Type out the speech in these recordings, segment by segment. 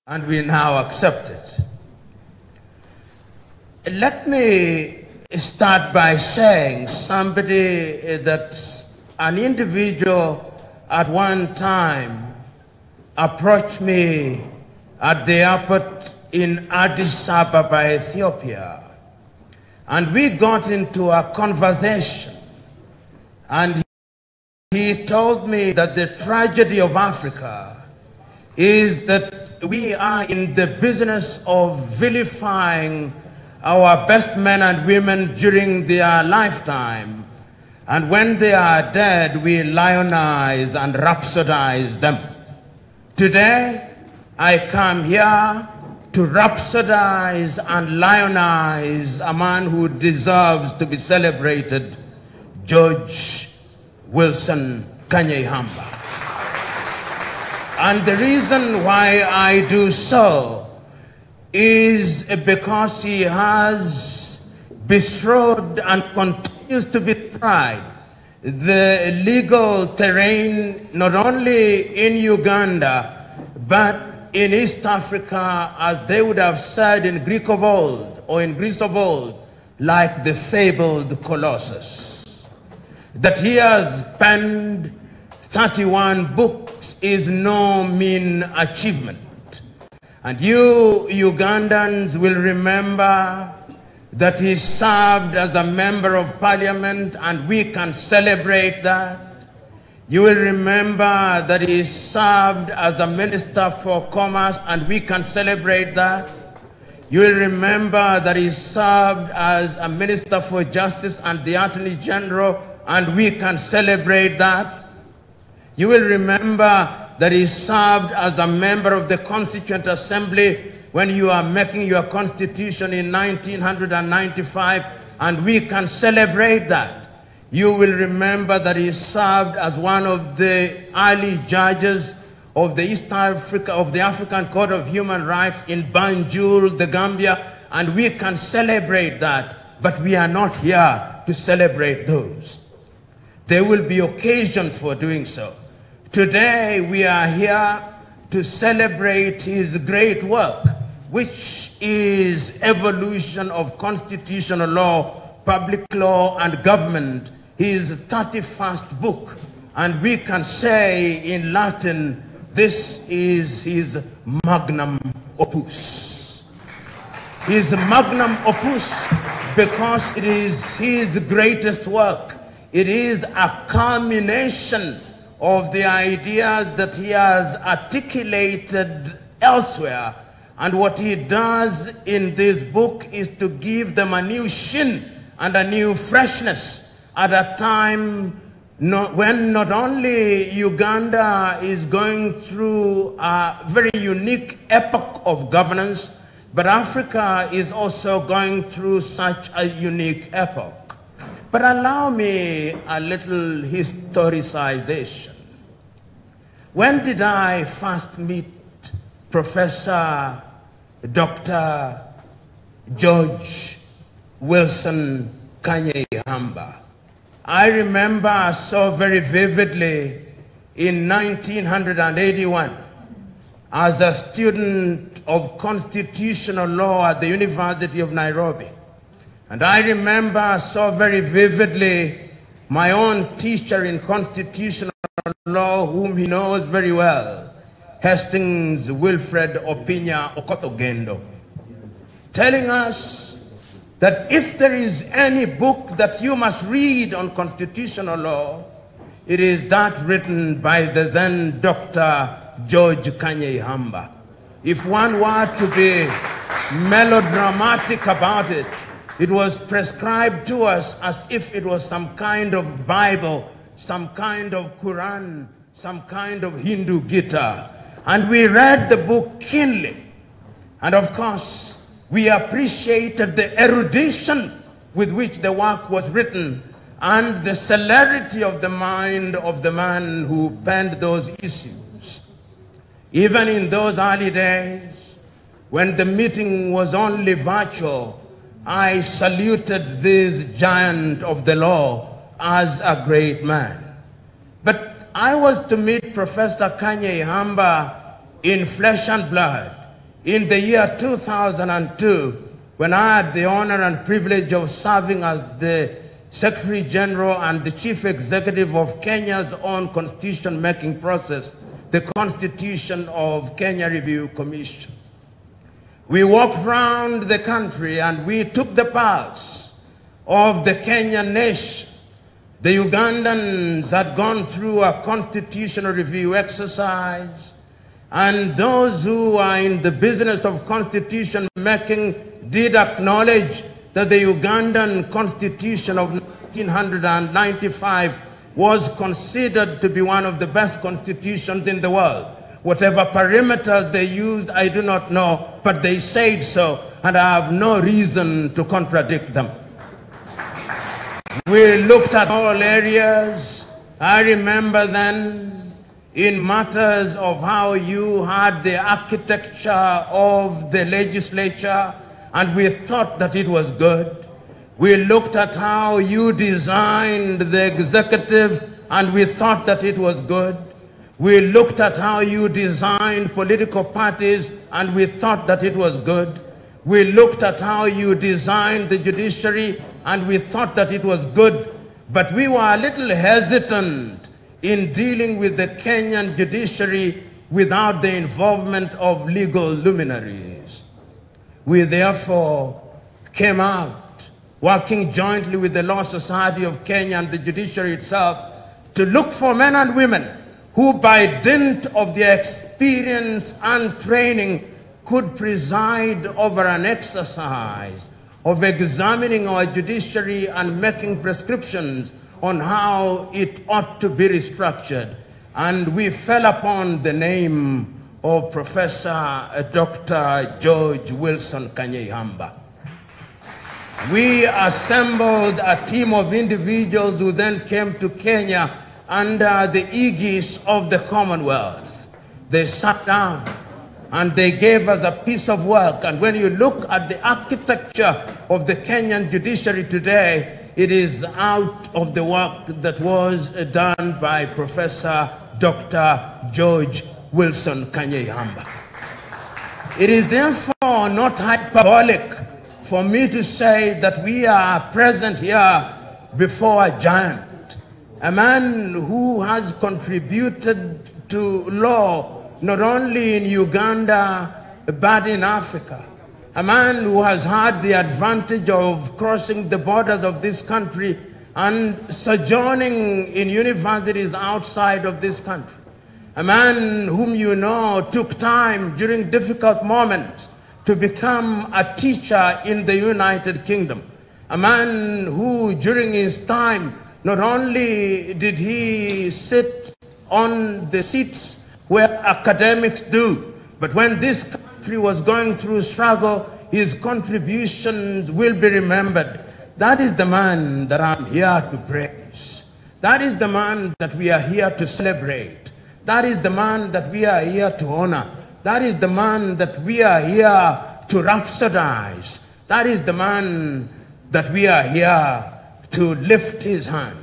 and we now accept it. Let me start by saying an individual at one time approached me at the airport in Addis Ababa, Ethiopia, and we got into a conversation, and he told me that the tragedy of Africa is that we are in the business of vilifying our best men and women during their lifetime, and when they are dead, we lionize and rhapsodize them. Today, I come here to rhapsodize and lionize a man who deserves to be celebrated, George Wilson Kanyehamba. And the reason why I do so is because he has bestrode and continues to bestride the legal terrain not only in Uganda but in East Africa, as they would have said in Greek of old, or in Greece of old, like the fabled Colossus. That he has penned 31 books is no mean achievement. And you Ugandans will remember that he served as a member of parliament, and we can celebrate that. You will remember that he served as a minister for commerce, and we can celebrate that. You will remember that he served as a minister for justice and the attorney general, and we can celebrate that. You will remember that he served as a member of the Constituent Assembly when you are making your constitution in 1995, and we can celebrate that. You will remember that he served as one of the early judges of the African Court of Human Rights in Banjul, the Gambia, and we can celebrate that, but we are not here to celebrate those. There will be occasion for doing so. Today we are here to celebrate his great work, which is evolution of constitutional law, public law, and government, his 31st book. And we can say in Latin, this is his magnum opus. His magnum opus because it is his greatest work. It is a culmination of the ideas that he has articulated elsewhere. And what he does in this book is to give them a new sheen and a new freshness at a time when not only Uganda is going through a very unique epoch of governance, but Africa is also going through such a unique epoch. But allow me a little historicization. When did I first meet Professor Dr. George Wilson Kanyehamba? I remember so very vividly in 1981 as a student of constitutional law at the University of Nairobi. And I remember so very vividly my own teacher in constitutional law, whom he knows very well, Hastings Wilfred Opinya Okothogendo, telling us that if there is any book that you must read on constitutional law, it is that written by the then Dr. George Kanyehamba. If one were to be melodramatic about it, it was prescribed to us as if it was some kind of Bible, some kind of Quran, some kind of Hindu Gita. And we read the book keenly. And of course, we appreciated the erudition with which the work was written and the celerity of the mind of the man who penned those issues. Even in those early days, when the meeting was only virtual, I saluted this giant of the law as a great man. But I was to meet Professor Kanyehamba in flesh and blood in the year 2002, when I had the honor and privilege of serving as the Secretary General and the Chief Executive of Kenya's own constitution-making process, the Constitution of Kenya Review Commission. We walked around the country and we took the pulse of the Kenyan nation. The Ugandans had gone through a constitutional review exercise, and those who are in the business of constitution making did acknowledge that the Ugandan Constitution of 1995 was considered to be one of the best constitutions in the world. Whatever perimeters they used, I do not know, but they said so, and I have no reason to contradict them. We looked at all areas. I remember then in matters of how you had the architecture of the legislature, and we thought that it was good. We looked at how you designed the executive, and we thought that it was good. We looked at how you designed political parties, and we thought that it was good. We looked at how you designed the judiciary, and we thought that it was good. But we were a little hesitant in dealing with the Kenyan judiciary without the involvement of legal luminaries. We therefore came out, working jointly with the Law Society of Kenya and the judiciary itself, to look for men and women who, by dint of their experience and training, could preside over an exercise of examining our judiciary and making prescriptions on how it ought to be restructured. And we fell upon the name of Professor Dr. George Wilson Kanyehamba. We assembled a team of individuals who then came to Kenya under the aegis of the Commonwealth. They sat down and they gave us a piece of work. And when you look at the architecture of the Kenyan judiciary today, it is out of the work that was done by Professor Dr. George Wilson Kanyehamba. It is therefore not hyperbolic for me to say that we are present here before a giant, a man who has contributed to law not only in Uganda but in Africa, a man who has had the advantage of crossing the borders of this country and sojourning in universities outside of this country, a man whom you know took time during difficult moments to become a teacher in the United Kingdom, a man who during his time not only did he sit on the seats where academics do, but when this country was going through struggle, his contributions will be remembered. That is the man that I'm here to praise. That is the man that we are here to celebrate. That is the man that we are here to honor. That is the man that we are here to rhapsodize. That is the man that we are here to lift his hand.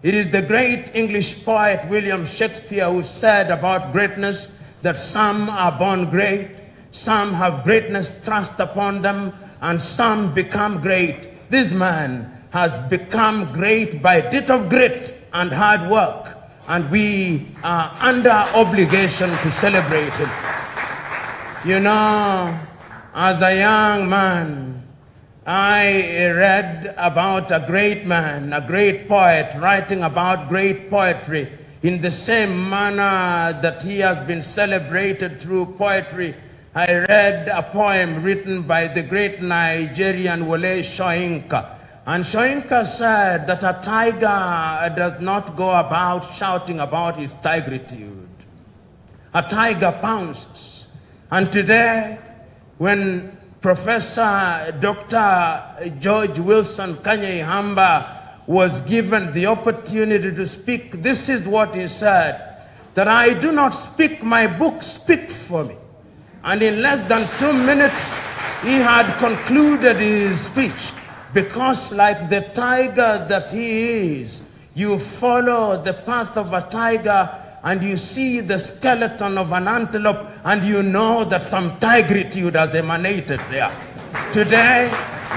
It is the great English poet William Shakespeare who said about greatness that some are born great, some have greatness thrust upon them, and some become great. This man has become great by dint of grit and hard work, and we are under obligation to celebrate him. You know, as a young man, I read about a great man, a great poet, writing about great poetry in the same manner that he has been celebrated through poetry. I read a poem written by the great Nigerian Wole Soyinka. And Soyinka said that a tiger does not go about shouting about his tigritude. A tiger pounces. And today, when Professor Dr. George Wilson Kanyehamba was given the opportunity to speak, this is what he said, that I do not speak, my book speak for me. And in less than 2 minutes, he had concluded his speech, because like the tiger that he is, you follow the path of a tiger and you see the skeleton of an antelope, and you know that some tigritude has emanated there. Today,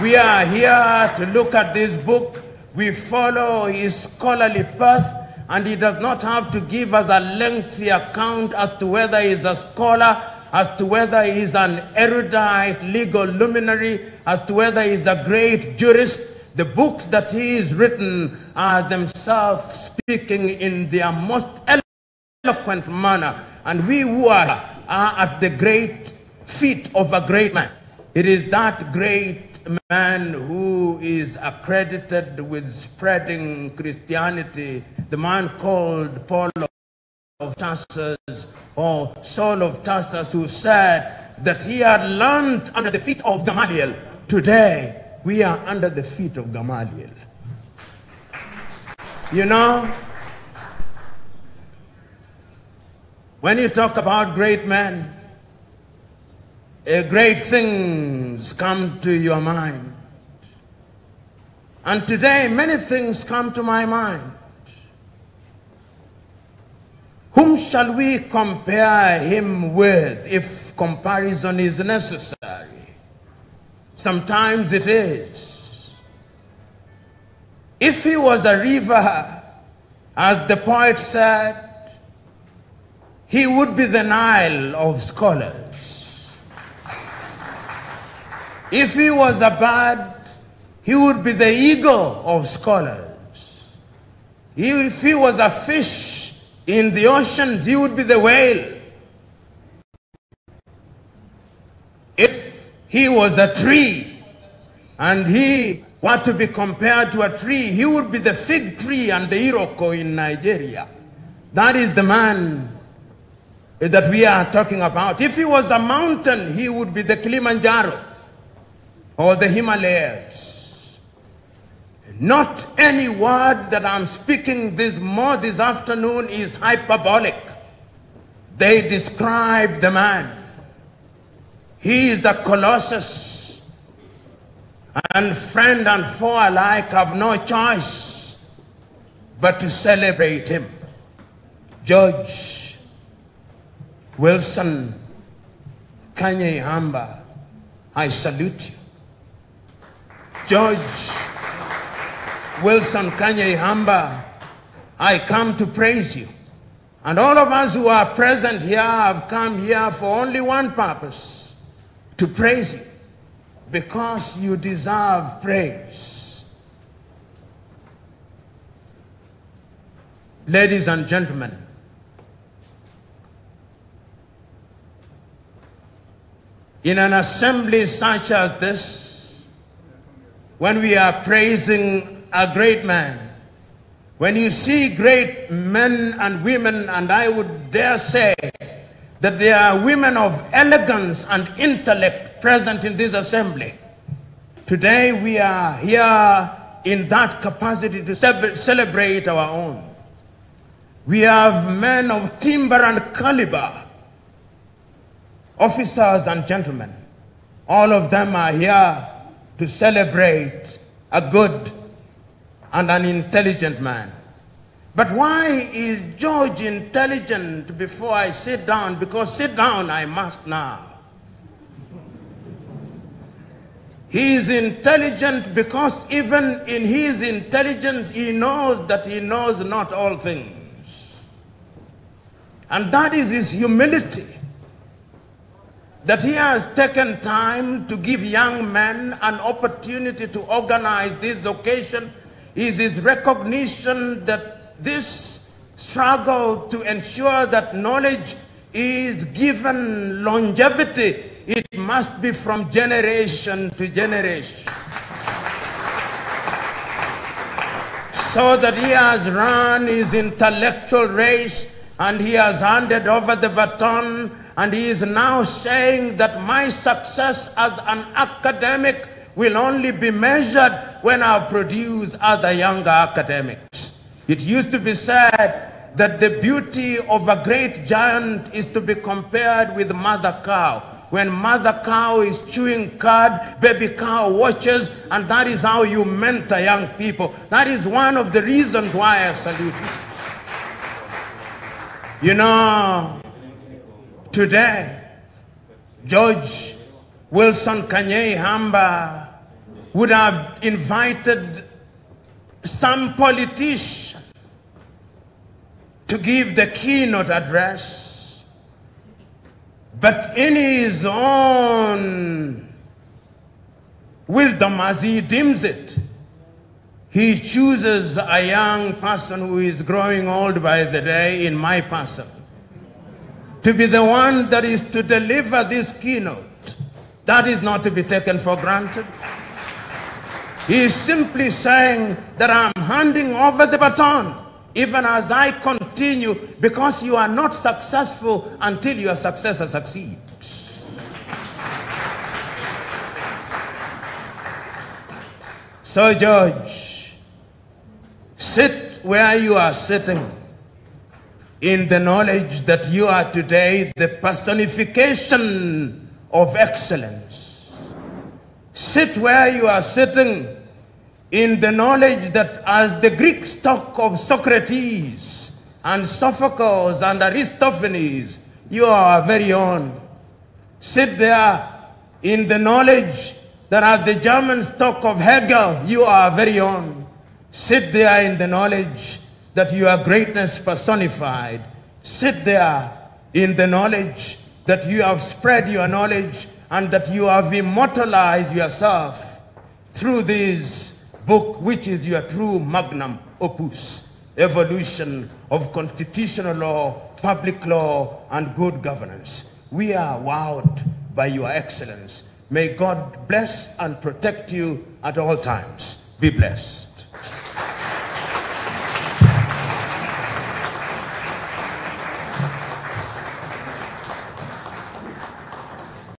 we are here to look at this book. We follow his scholarly path, and he does not have to give us a lengthy account as to whether he is a scholar, as to whether he is an erudite legal luminary, as to whether he is a great jurist. The books that he has written are themselves speaking in their most eloquent manner. And we who are at the great feet of a great man. It is that great man who is accredited with spreading Christianity, the man called Paul of Tarsus, or Saul of Tarsus, who said that he had learned under the feet of Gamaliel. Today, we are under the feet of Gamaliel. You know, when you talk about great men, great things come to your mind. And today, many things come to my mind. Whom shall we compare him with if comparison is necessary? Sometimes it is. If he was a river, as the poet said, he would be the Nile of scholars. If he was a bird, he would be the eagle of scholars. If he was a fish in the oceans, he would be the whale. If he was a tree and he were to be compared to a tree, he would be the fig tree and the Iroko in Nigeria. That is the man that we are talking about. If he was a mountain, he would be the Kilimanjaro or the Himalayas. Not any word that I'm speaking this afternoon is hyperbolic. They describe the man. He is a colossus, and friend and foe alike have no choice but to celebrate him. George Wilson Kanye-Ihamba, I salute you. George Wilson Kanye-Ihamba, I come to praise you. And all of us who are present here have come here for only one purpose: to praise you, because you deserve praise. Ladies and gentlemen, in an assembly such as this, when we are praising a great man, when you see great men and women, and I would dare say that there are women of elegance and intellect present in this assembly, today we are here in that capacity to celebrate our own. We have men of timber and caliber, officers and gentlemen. All of them are here to celebrate a good and an intelligent man. But why is George intelligent before I sit down? Because sit down I must now. He is intelligent because even in his intelligence he knows that he knows not all things. And that is his humility. That he has taken time to give young men an opportunity to organize this occasion is his recognition that this struggle to ensure that knowledge is given longevity, it must be from generation to generation. So that he has run his intellectual race and he has handed over the baton, and he is now saying that my success as an academic will only be measured when I produce other younger academics. It used to be said that the beauty of a great giant is to be compared with mother cow. When mother cow is chewing cud, baby cow watches, and that is how you mentor young people. That is one of the reasons why I salute you. You know, today, George Wilson Kanye Hamba would have invited some politician to give the keynote address, but in his own wisdom, as he deems it, he chooses a young person who is growing old by the day, in my person, to be the one that is to deliver this keynote. That is not to be taken for granted. He is simply saying that I'm handing over the baton, even as I continue, because you are not successful until your successor succeeds. So, George, sit where you are sitting in the knowledge that you are today the personification of excellence. Sit where you are sitting in the knowledge that as the Greek stock of Socrates and Sophocles and Aristophanes, you are our very own. Sit there in the knowledge that as the German stock of Hegel, you are our very own. Sit there in the knowledge that you are greatness personified. Sit there in the knowledge that you have spread your knowledge and that you have immortalized yourself through this book, which is your true magnum opus, Evolution of Constitutional Law, Public Law, and Good Governance. We are wowed by your excellence. May God bless and protect you at all times. Be blessed.